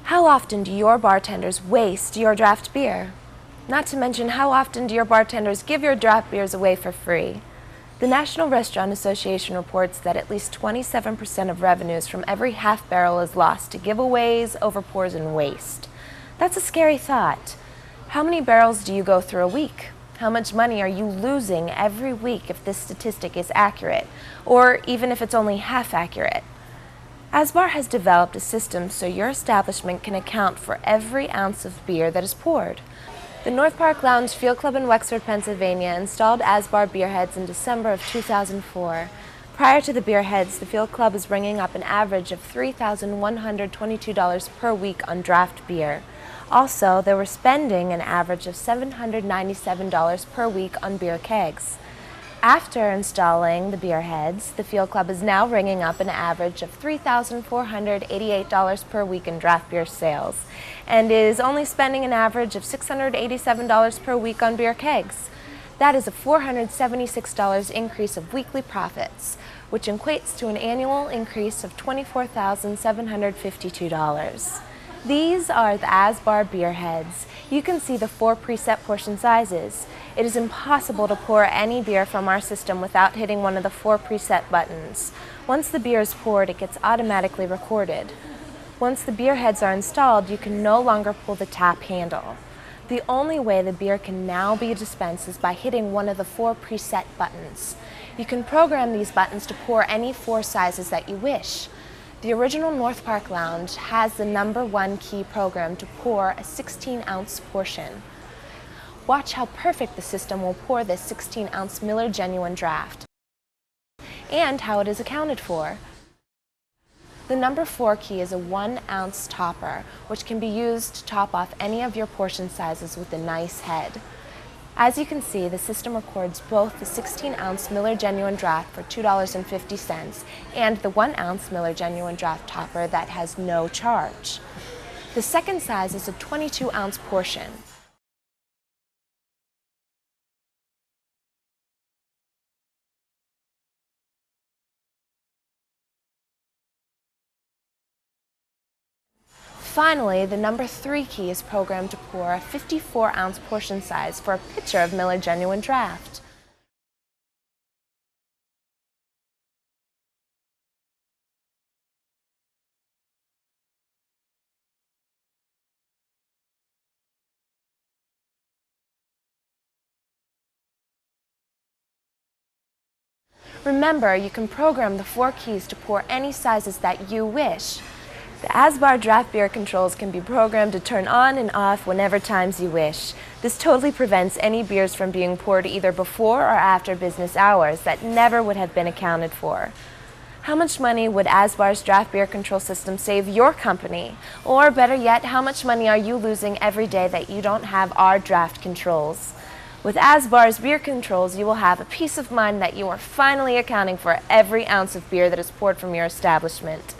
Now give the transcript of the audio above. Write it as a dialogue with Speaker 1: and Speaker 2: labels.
Speaker 1: How often do your bartenders waste your draft beer? Not to mention, how often do your bartenders give your draft beers away for free? The National Restaurant Association reports that at least 27% of revenues from every half barrel is lost to giveaways, overpours, and waste. That's a scary thought. How many barrels do you go through a week? How much money are you losing every week if this statistic is accurate, or even if it's only half accurate? ASBAR has developed a system so your establishment can account for every ounce of beer that is poured. The North Park Lounge Field Club in Wexford, Pennsylvania installed ASBAR beer heads in December of 2004. Prior to the beer heads, the Field Club was bringing up an average of $3,122 per week on draft beer. Also, they were spending an average of $797 per week on beer kegs. After installing the beer heads, the Field Club is now ringing up an average of $3,488 per week in draft beer sales, and is only spending an average of $687 per week on beer kegs. That is a $476 increase of weekly profits, which equates to an annual increase of $24,752. These are the ASBAR beer heads. You can see the 4 preset portion sizes. It is impossible to pour any beer from our system without hitting one of the 4 preset buttons. Once the beer is poured, it gets automatically recorded. Once the beer heads are installed, you can no longer pull the tap handle. The only way the beer can now be dispensed is by hitting one of the 4 preset buttons. You can program these buttons to pour any 4 sizes that you wish. The original North Park Lounge has the #1 key program to pour a 16-ounce portion. Watch how perfect the system will pour this 16-ounce Miller Genuine Draft, and how it is accounted for. The #4 key is a 1-ounce topper, which can be used to top off any of your portion sizes with a nice head. As you can see, the system records both the 16-ounce Miller Genuine Draft for $2.50 and the 1-ounce Miller Genuine Draft topper that has no charge. The second size is a 22-ounce portion. Finally, the #3 key is programmed to pour a 54-ounce portion size for a pitcher of Miller Genuine Draft. Remember, you can program the 4 keys to pour any sizes that you wish. The ASBAR draft beer controls can be programmed to turn on and off whenever times you wish. This totally prevents any beers from being poured either before or after business hours that never would have been accounted for. How much money would ASBAR's draft beer control system save your company? Or better yet, how much money are you losing every day that you don't have our draft controls? With ASBAR's beer controls, you will have a peace of mind that you are finally accounting for every ounce of beer that is poured from your establishment.